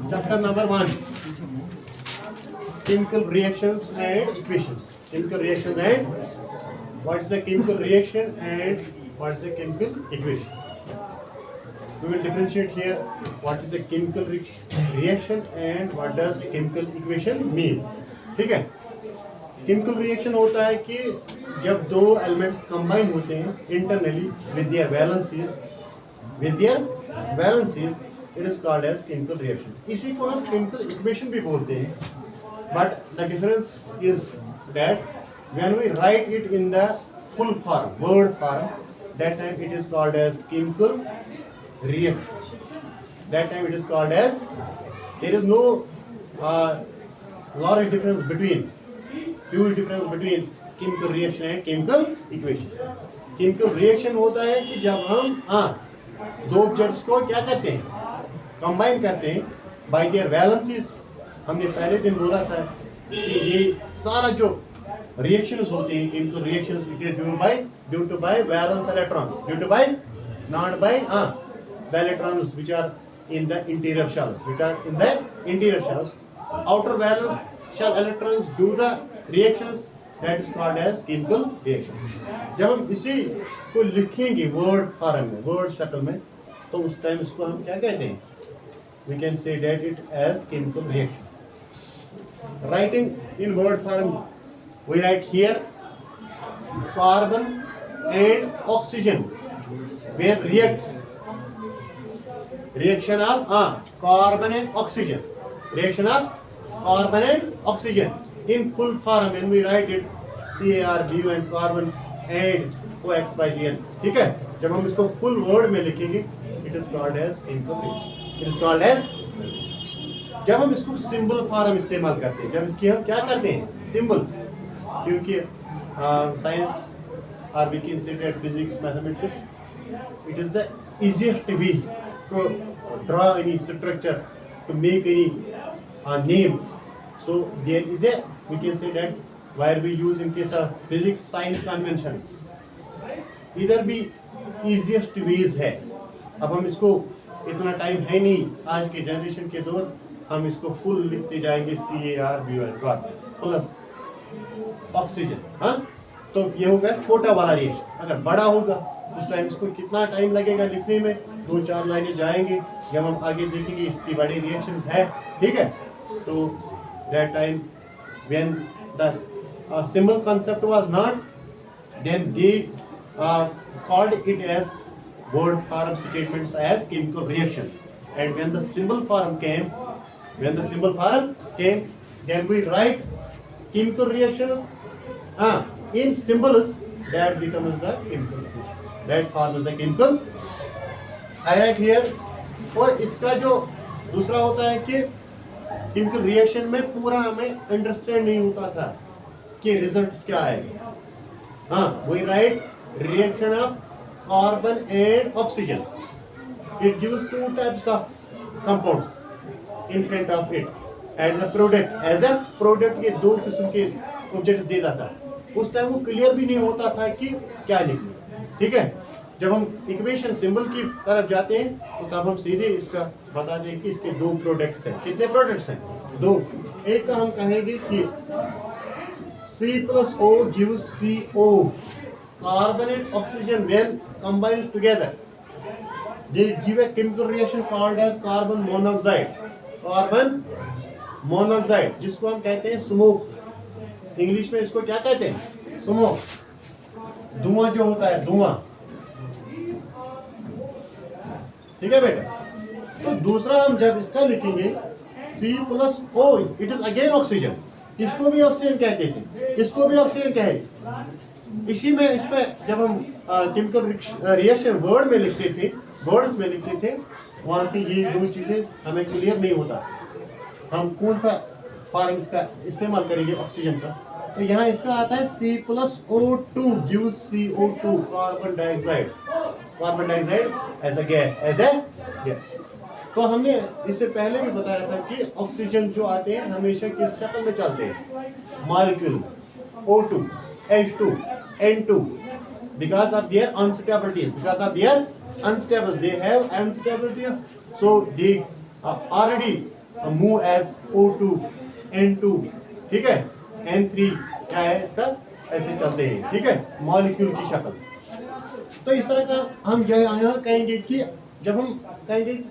Chapter number 1, chemical reactions and equations. Chemical reactions and what is the chemical reaction and what is the chemical equation. We will differentiate here what is a chemical reaction and what does a chemical equation mean. ठीक है, chemical reaction होता है कि जब दो elements combine होते हैं internally with their valencies it is called as chemical reaction. इसी को हम केमिकल इक्वेशन भी बोलते हैं, but the difference is that when we write it in the full form, word form, that time it is called as chemical reaction. That time it is called as, there is no lot of difference between, huge difference between chemical reaction and chemical equation. Chemical reaction होता है कि जब हम दो objects को क्या करते हैं, कंबाइन करते हैं by their valencies. हमने पहले दिन बोला था कि ये सारा जो reactions होते हैं, chemical reactions, it is due to by valence electrons, due to by not by the electrons which are in the interior shells, outer valence shell electrons do the reactions, that is called as chemical reactions. जब हम इसी को लिखेंगे word form में, word शक्ल में, तो उस टाइम इसको हम क्या कहते हैं, we can say that it as chemical reaction. Writing in word form, we write here carbon and oxygen where reacts, reaction of carbon and oxygen, reaction of carbon and oxygen in full form when we write it CaRBu and carbon and OXyGN. ठीक है, जब हम इसको full word में लिखेंगे it is called as chemical reaction. It is called as, जब हम इसको सिंबल फॉर्म इस्तेमाल करते हैं, जब इसकी हम क्या करते हैं, सिंबल, क्योंकि science or we can say that physics, mathematics, it is the easiest way to draw any structure, to make any name. So there is a, we can say that where we use in case of physics sign conventions, इधर भी easiest ways है. अब हम इसको, इतना time है नहीं आज के जनरेशन के दौर, हम इसको फुल लिखते जाएंगे CaRBu प्लस ऑक्सीजन. तो ये होगा छोटा वाला रिएक्शन. अगर बड़ा होगा उस टाइम इसको कितना टाइम लगेगा लिखने में, 2-4 लाइनें जाएंगे. जब हम आगे देखेंगे इसकी बड़ी रिएक्शंस है, ठीक है, तो that time when the symbol concept was not, then they called it as word form statements as chemical reactions. And when the symbol form came, then we write chemical reactions in symbols, that becomes the chemical reaction. That form is the chemical. I write here. और इसका जो दूसरा होता है कि chemical reaction में पूरा हमें अंडरस्टैंड नहीं होता था कि रिजल्ट्स क्या आएगा. we write reaction of carbon and oxygen. It gives two types of compounds in front of it as a product. ये दो किस्म के ऑब्जेक्ट्स देता था. उस टाइम वो क्लियर भी नहीं होता था कि क्या लिखना. ठीक है, जब हम इक्वेशन सिंबल की तरफ जाते हैं तो तब हम सीधे इसका बता दें कि इसके दो प्रोडक्ट्स हैं. कितने प्रोडक्ट्स हैं? दो. एक का हम कहेंगे कि C+O gives CO. Carbon and oxygen when combined together, they give a chemical reaction called as carbon monoxide. जिसको हम कहते हैं स्मोक. इंग्लिश में इसको क्या कहते हैं? स्मोक. धुआं जो होता है, धुआं. ठीक है बेटा. तो दूसरा हम जब इसका लिखेंगे C+O, it is again oxygen. इसको भी ऑक्सीजन कहते थे, इसको भी ऑक्सीजन कहेंगे. इसी में इसमें जब हम केमिकल रिएक्शन वर्ड्स में लिखते थे, वहां से ये दो चीजें हमें क्लियर नहीं होता हम कौन सा फॉर्म इसका इस्तेमाल करेंगे ऑक्सीजन का. तो यहाँ इसका आता है C+O2 gives CO2, carbon dioxide as a gas. तो हमने इससे पहले भी बताया था कि ऑक्सीजन जो आते हैं हमेशा किस शक्ल में चलते हैं, molecule O2, H2, N2. because of their instabilities. Because of their unstable, they have instabilities, so they already move as O2, N2, ठीक है, N3 क्या है इसका, ऐसे चलते हैं, ठीक है, मॉलिक्यूल की शक्ल। तो इस तरह का हम यहाँ कहेंगे कि जब हम कहेंगे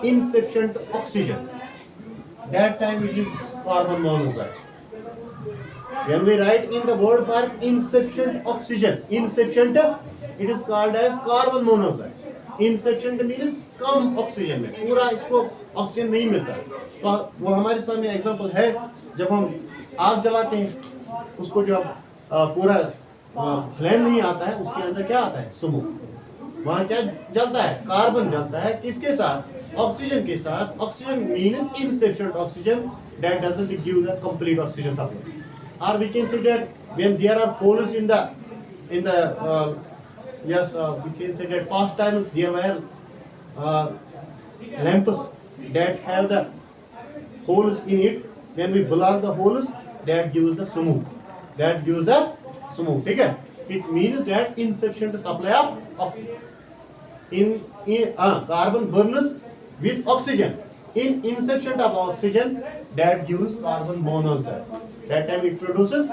insufficient oxygen, that time it is carbon monoxide. When we write in the word for insufficient oxygen, insufficient, it is called as carbon monoxide. Insufficient means come oxygen में, पूरा इसको ऑक्सीजन नहीं मिलता। तो वो हमारे सामने एग्जांपल है, जब हम आग जलाते हैं, उसको जब पूरा फ्लेम नहीं आता है, उसके अंदर क्या आता है, स्मोक। वहाँ क्या जलता है, कार्बन जलता है, किसके साथ, ऑक्सीजन के साथ। Oxygen means insufficient oxygen that doesn't give the complete oxygen supply. Or we can say that when there are holes in the we can say that past times there were lamps that have the holes in it. When we block the holes, that gives the smoke. That gives the smoke. ठीक है? It means that insufficient supply of oxygen. Carbon burns with oxygen. In insufficient of oxygen, that gives carbon monoxide. That time it produces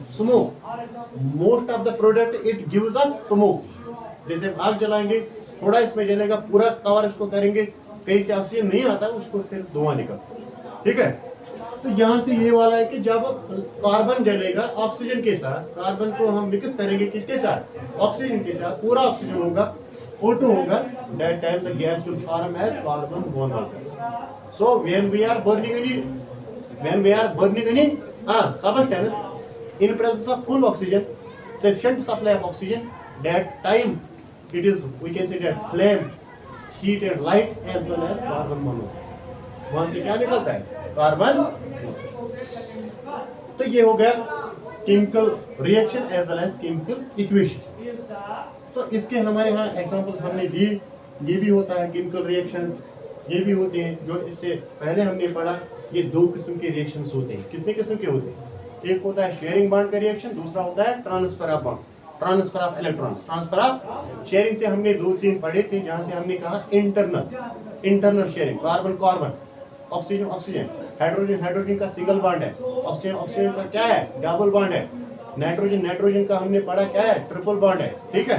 smoke. Most of the product it gives us smoke. जैसे हम आग जलाएंगे, थोड़ा इसमें जलेगा, पूरा cover इसको करेंगे, कहीं से ऑक्सीजन नहीं आता, उसको फिर धुआं निकलता, ठीक है। तो यहाँ से ये वाला है कि जब कार्बन जलेगा ऑक्सीजन के साथ, कार्बन को हम मिक्स करेंगे किसके साथ, ऑक्सीजन के साथ, पूरा ऑक्सीजन होगा, O2 होगा, that time the gas will form as carbon monoxide. So when we are burning any substance in presence of full oxygen, sufficient supply of oxygen, that time it is, we can say that flame, heat and light as well as carbon monoxide. वहां से क्या निकलता है, carbon. तो ये हो गया chemical reaction as well as chemical equation. तो इसके हमारे यहाँ एग्जांपल्स हमने दिए। ये भी होता है केमिकल रिएक्शंस, ये भी होते हैं जो इससे पहले हमने पढ़ा। ये दो किस्म के रिएक्शंस होते हैं। कितने किस्म के होते हैं, एक होता है शेयरिंग बॉन्ड का रिएक्शन, दूसरा होता है transfer of bond, transfer of electrons. Transfer of sharing से हमने 2-3 पढ़े थे, जहां से हमने कहा internal sharing, carbon carbon, oxygen oxygen, hydrogen hydrogen का सिंगल बॉन्ड है, ऑक्सीजन ऑक्सीजन का क्या है, डबल बॉन्ड है, नाइट्रोजन नाइट्रोजन का हमने पढ़ा क्या है, ट्रिपल बॉन्ड है, ठीक है।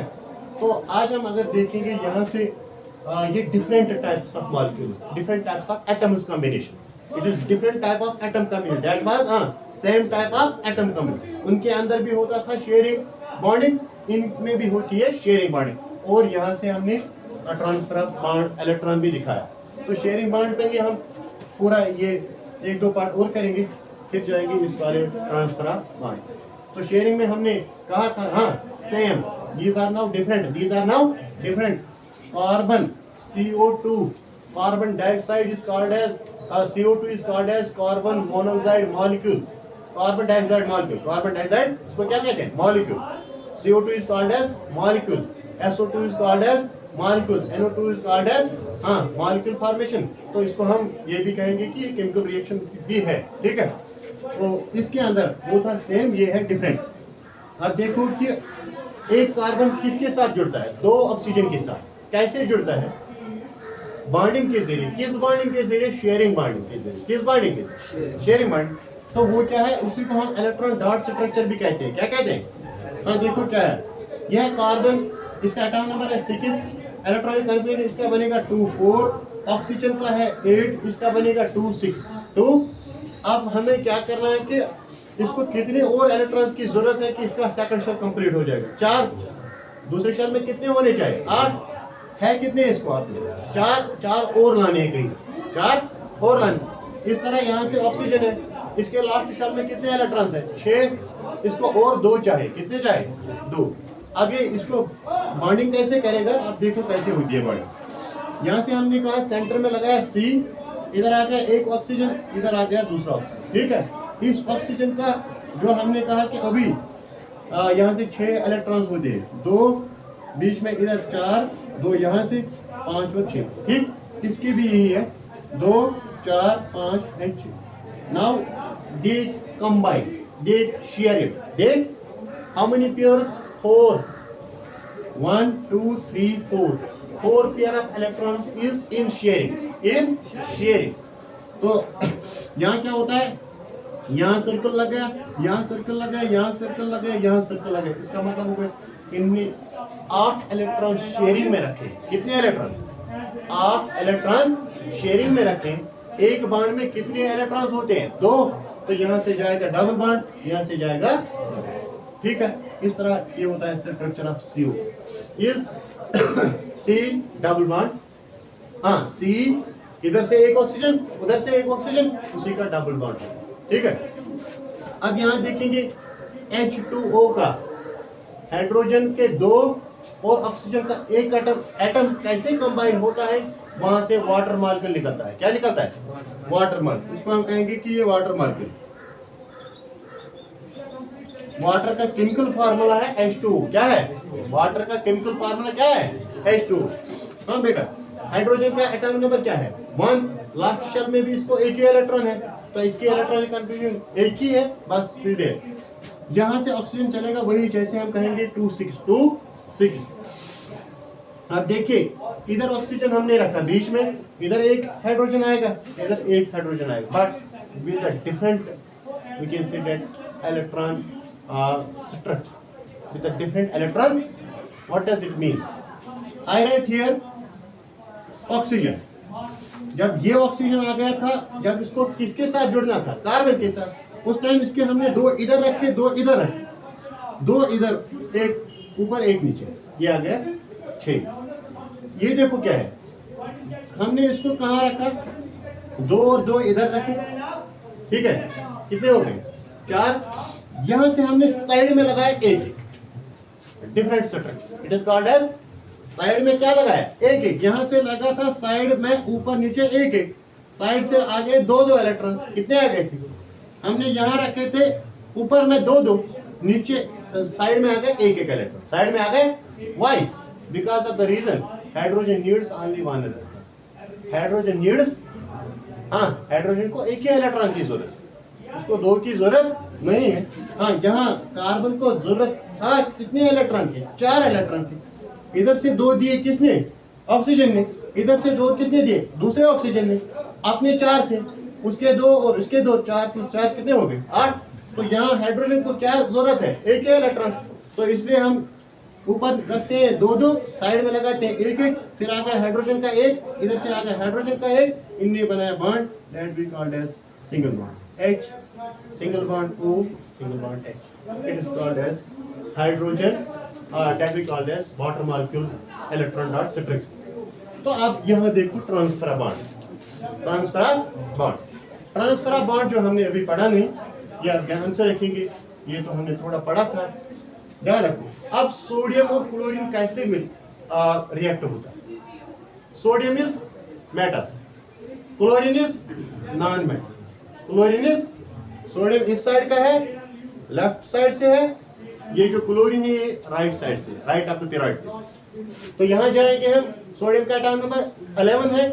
तो आज हम अगर देखेंगे यहाँ से ये different types of molecules, different types of atoms combination, it is different type of atom combination, that was same type of atom combination. उनके अंदर भी होता था शेयरिंग बॉन्डिंग, इनमें भी होती है शेयरिंग बॉन्डिंग, और यहाँ से हमने ट्रांसफर ऑफ बॉन्ड इलेक्ट्रॉन भी दिखाया। तो शेयरिंग बॉन्ड पे ही हम पूरा ये 1-2 पार्ट और करेंगे, फिर जाएंगे इस वाले ट्रांसफर ऑफ बॉन्ड। तो शेयरिंग में हमने कहा था same, these are now different, carbon CO2, carbon dioxide is called as CO2 is called as carbon monoxide molecule, carbon dioxide इसको क्या कहते हैं, molecule। CO2 is called as molecule, SO2 is called as molecule, NO2 is called as molecule formation। तो इसको हम ये भी कहेंगे कि केमिकल रिएक्शन भी है, ठीक है। तो इसके अंदर वो था सेम, ये है डिफरेंट। अब देखो कि एक कार्बन किसके साथ जुड़ता है, 2 ऑक्सीजन के साथ। कैसे जुड़ता है, बॉन्डिंग के जरिए। किस बॉन्डिंग के जरिए, शेयरिंग बॉन्डिंग के जरिए। किस बॉन्डिंग के, शेयरिंग बॉन्ड। तो वो क्या है, उसी को हम इलेक्ट्रॉन डॉट स्ट्रक्चर भी कहते हैं। क्या कहते हैं, देखो क्या है, यह कार्बन, इसका एटॉमिक नंबर है 6, इलेक्ट्रॉनिक कॉन्फिगरेशन इसका बनेगा 2-4, ऑक्सीजन का है 8, इसका बनेगा 2-6। अब हमें क्या करना है कि इसको कितने और इलेक्ट्रॉन्स की जरूरत है कि इसका सेकंड शेल कंप्लीट हो जाएगा। 4, दूसरे शेल में कितने होने चाहिए, 8 है, कितने इसको आपने 4 और लाने हैं, कहीं 4 और लाने। इस तरह यहाँ से ऑक्सीजन है, इसके लास्ट शेल में कितने इलेक्ट्रॉन्स है, 6, इसको और 2 चाहिए, कितने चाहिए, 2। अब ये इसको बॉन्डिंग कैसे करेगा, आप देखो कैसे होती है बॉन्डिंग। यहाँ से हमने कहा सेंटर में लगाया C, इधर आ गया एक ऑक्सीजन, इधर आ गया दूसरा ऑक्सीजन, ठीक है। इस ऑक्सीजन का जो हमने कहा कि अभी यहाँ से 6 इलेक्ट्रॉन्स होते हैं, 2 बीच में, इधर 4, 2 यहाँ से, 5 और 6, ठीक। इसकी भी यही है, 2, 4, 5 and 6। Now they combine, they share it, they How many pairs? 4. 1, 2, 3, 4. 4 pair of electrons is in sharing. In sharing. तो यहाँ क्या होता है? यहाँ सर्कल लगा, यहाँ सर्कल लगा, यहाँ सर्कल लगा, यहाँ सर्कल लगा। इसका मतलब हो गया इनमें 8 इलेक्ट्रॉन शेयरिंग में रखे। कितने इलेक्ट्रॉन? 8 इलेक्ट्रॉन शेयरिंग में रखे। एक बॉन्ड में कितने इलेक्ट्रॉन्स होते हैं? 2। तो यहाँ से जाएगा डबल बॉन्ड, यहाँ से जाएगा, ठीक है। इस तरह ये होता है structure of CO। Is C double bond, हाँ C इधर से एक ऑक्सीजन, उधर से एक ऑक्सीजन, उसी का डबल बॉन्ड, ठीक है। अब यहाँ देखेंगे H2O का हाइड्रोजन के 2 और ऑक्सीजन का एक एटम कैसे कंबाइन होता है, वहां से वाटर मॉलिक्यूल निकलता है। क्या निकलता है? Water molecule. इसको हम कहेंगे कि ये वाटर मॉलिक्यूल। वाटर का केमिकल फार्मूला है H2O। क्या है? वाटर का केमिकल फार्मूला क्या है? H2O। हाँ बेटा, हाइड्रोजन का एटॉमिक नंबर क्या है? 1। लास्ट शेल में भी इसको एक ही इलेक्ट्रॉन है, तो इसके इलेक्ट्रॉनिक कॉन्फ़िगरेशन एक ही है, बस सीधे यहां से ऑक्सीजन चलेगा वही, जैसे हम कहेंगे 2, 6। अब देखिए, इधर ऑक्सीजन हमने रखा बीच में, इधर एक हाइड्रोजन आएगा, इधर एक हाइड्रोजन आएगा, but with a different, we can say that electron structure with a different electron. What does it mean? I write here oxygen. जब ये ऑक्सीजन आ गया था, जब इसको किसके साथ जुड़ना था? कार्बन के साथ। उस टाइम इसके हमने 2 इधर रखे, 2 इधर रखे, 2 इधर, एक ऊपर एक नीचे, ये आ गया 6। ये देखो क्या है, हमने इसको कहाँ रखा? 2 और 2 इधर रखे, ठीक है। कितने हो गए? 4। यहां से हमने साइड में लगाया एक different structure. It is called as, side में क्या लगाया? एक। यहां से लगा था साइड में, ऊपर नीचे एक। साइड से आगे 2 इलेक्ट्रॉन। कितने आ गए थे? हमने यहां रखे थे ऊपर में 2, नीचे साइड में आ गए एक इलेक्ट्रॉन। साइड में आ गए, why? Because of the reason hydrogen needs only 1 electron. Hydrogen needs, हाँ, हाइड्रोजन को एक ही इलेक्ट्रॉन की जरूरत, उसको 2 की जरूरत नहीं है। हाँ, यहाँ कार्बन को जरूरत था कितने इलेक्ट्रॉन की? 4 इलेक्ट्रॉन की। इधर से 2 दिए किसने? ऑक्सीजन ने। इधर से 2 किसने दिए? दूसरे ऑक्सीजन ने। अपने 4 थे, उसके 2 और उसके 2, 4 + 4 कितने हो गए? 8। तो यहाँ हाइड्रोजन को क्या जरूरत है? एक ही इलेक्ट्रॉन। तो इसलिए हम ऊपर रखते हैं 2, साइड में लगाते हैं एक, फिर आ गया हाइड्रोजन का एक, इधर से आ गया हाइड्रोजन का एक, इनने बनाया bond, that we called as single bond. H, single bond O, single bond H. It is called as hydrogen, that we called as water molecule electron dot structure. तो अब यहाँ देखो ट्रांसफर बॉन्ड। ट्रांसफर बॉन्ड जो हमने अभी पढ़ा नहीं, या ध्यान से रखेंगे, ये तो हमने थोड़ा पढ़ा था, ध्यान रखो। अब सोडियम और क्लोरीन कैसे रिएक्ट होता है? Sodium is metal, chlorine is non metal. Chlorine is, sodium इस साइड का है, लेफ्ट साइड से है, ये जो क्लोरीन है ये राइट साइड से, राइट ऑफ द पिरामिड पे। तो यहां जाएंगे हम, सोडियम का एटॉमिक नंबर 11 है,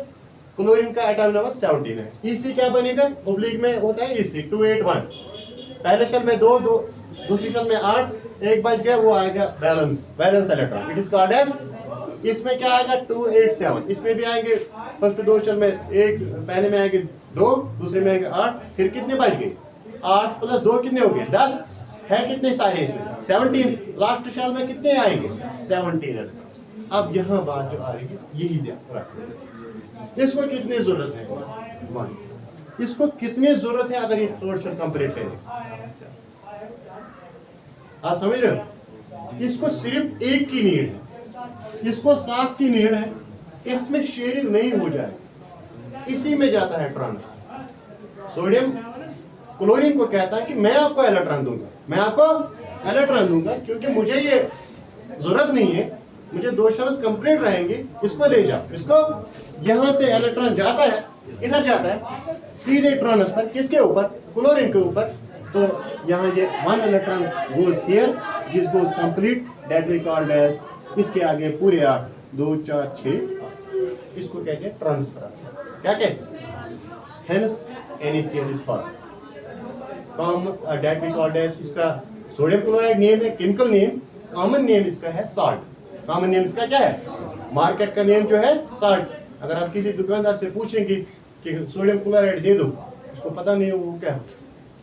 क्लोरीन का एटॉमिक नंबर 17 है। EC क्या बनेगा? ओब्लिक में होता है EC 281। पहले शेल में 2, दूसरी शेल में 8, एक बच गया, वो आएगा balance electron. It is called as, इसमें क्या आएगा? 287। इसमें भी आएंगे, फर्स्ट 2 शेल में एक, पहले में आएंगे 2, दूसरे में आएंगे 8, फिर कितने बच गए? 8 + 2 कितने हो गए? 10 है। कितने सारे इसमें? 17। लास्ट शेल में कितने आएंगे? 17। अब यहाँ बात जो आ रही है, यही ध्यान रखना, इसको कितनी जरूरत है? 1। इसको कितनी जरूरत है अगर ये थर्ड शेल कंप्लीट करें? आप समझ रहे हो? इसको सिर्फ 1 की नीड है, इसको 7 की नीड है। इसमें शेयरिंग नहीं हो जाए, इसी में जाता है ट्रांसफर। सोडियम क्लोरीन को कहता है कि मैं आपको इलेक्ट्रॉन दूंगा, क्योंकि मुझे ये जरूरत नहीं है, मुझे 2 शेल्स कंप्लीट रहेंगे, इसको ले जाओ। इसको यहां से इलेक्ट्रॉन जाता है, इधर जाता है, सीधे ट्रांसफर किसके ऊपर? क्लोरीन के ऊपर। तो यहाँ ये 1 electron goes here, this goes complete, that we called as, इसके आगे पूरे 8, 2, 4, 6, इसको कहते हैं ट्रांसफर। क्या कहते हैं? Hence NaCl is form, that we called as, इसका सोडियम क्लोराइड नेम है केमिकल नेम, कॉमन नेम इसका है साल्ट। कॉमन नेम इसका क्या है? मार्केट का नेम जो है साल्ट। अगर आप किसी दुकानदार से पूछेंगे कि सोडियम क्लोराइड दे दो, उसको पता नहीं वो क्या है,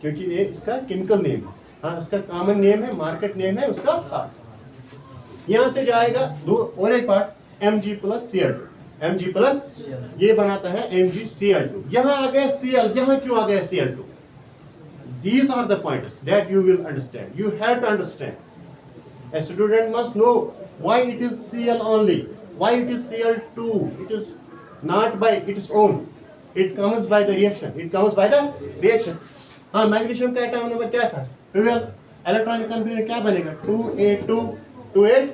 क्योंकि ये इसका केमिकल नेम है। हाँ, उसका कॉमन नेम है, मार्केट नेम है उसका साल्ट। यहाँ से जाएगा दो और एक पार्ट Mg+Cl2। Mg+ ये बनाता है MgCl2। यहाँ आ गया Cl, यहाँ क्यों आ गया Cl2? These are the points that you will understand. You have to understand. A student must know why it is Cl only, why it is Cl2. It is not by its own. It comes by the reaction. It comes by the reaction. हाँ, magnesium का atom number क्या था? 12। Electronic configuration क्या बनेगा? 2A2।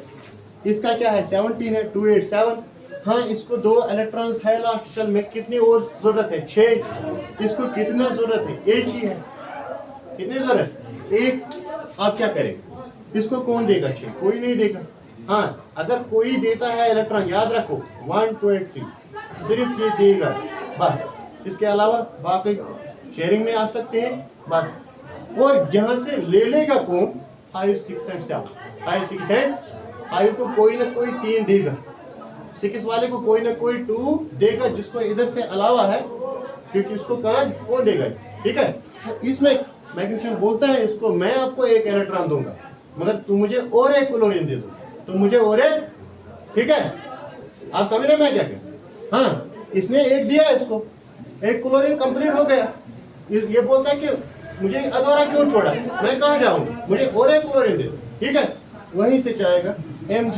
इसका क्या है? 17 है, 287। हाँ, इसको 2 इलेक्ट्रॉन्स है लास्ट शेल में। कितनी और जरूरत है? 6। इसको कितना जरूरत है? एक ही है। कितनी जरूरत? एक। आप क्या करेंगे? इसको कौन देगा? 6 कोई नहीं देगा। हाँ, अगर कोई देता है इलेक्ट्रॉन, याद रखो 1, 2 और 3 सिर्फ ये देगा बस। इसके अलावा बाकी शेयरिंग में आ सकते हैं बस। और यहाँ से ले लेगा कौन? 5, 6 और 7। 5, 6 और 5 को कोई ना कोई 3 देगा, 6 वाले को कोई ना कोई 2 देगा, जिसको इधर से अलावा है, क्योंकि उसको कौन देगा? ठीक है। तो इसमें मैग्नीशियम बोलता है इसको मैं आपको एक इलेक्ट्रॉन दूंगा, मगर तुम मुझे और एक क्लोरीन दे दो, तुम मुझे और एक। ठीक है, आप समझ रहे मैं क्या कह? हाँ, इसने एक दिया, इसको एक क्लोरीन कंप्लीट हो गया। ये बोलता है कि मुझे अधूरा क्यों छोड़ा, मैं कहाँ जाऊँ, मुझे और एक क्लोरीन दे दो। ठीक है, वहीं से जाएगा Mg,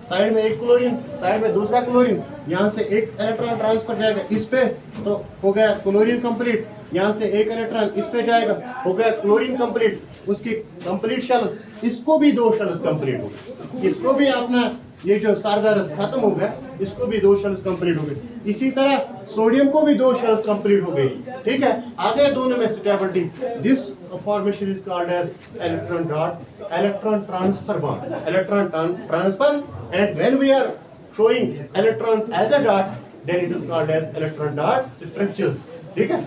साइड में एक क्लोरीन, साइड में दूसरा क्लोरीन, यहाँ से एक इलेक्ट्रॉन ट्रांसफर जाएगा इस पे, तो हो गया क्लोरीन कंप्लीट। यहाँ से एक इलेक्ट्रॉन इस पे जाएगा, हो गया क्लोरीन कंप्लीट। उसकी कंप्लीट शेल्स, इसको भी 2 शेल्स कंप्लीट हो गए। इसको भी अपना ये जो सारदार खत्म हो गया, इसको भी 2 शेल्स कंप्लीट हो गए। इसी तरह सोडियम को भी 2 शेल्स कंप्लीट हो गई। ठीक है, आ गए दोनों में stability. This formation is called as electron dot, electron transfer bond, electron transfer. And when we are showing electrons as a dot, then it is called as electron dot structures. ठीक है।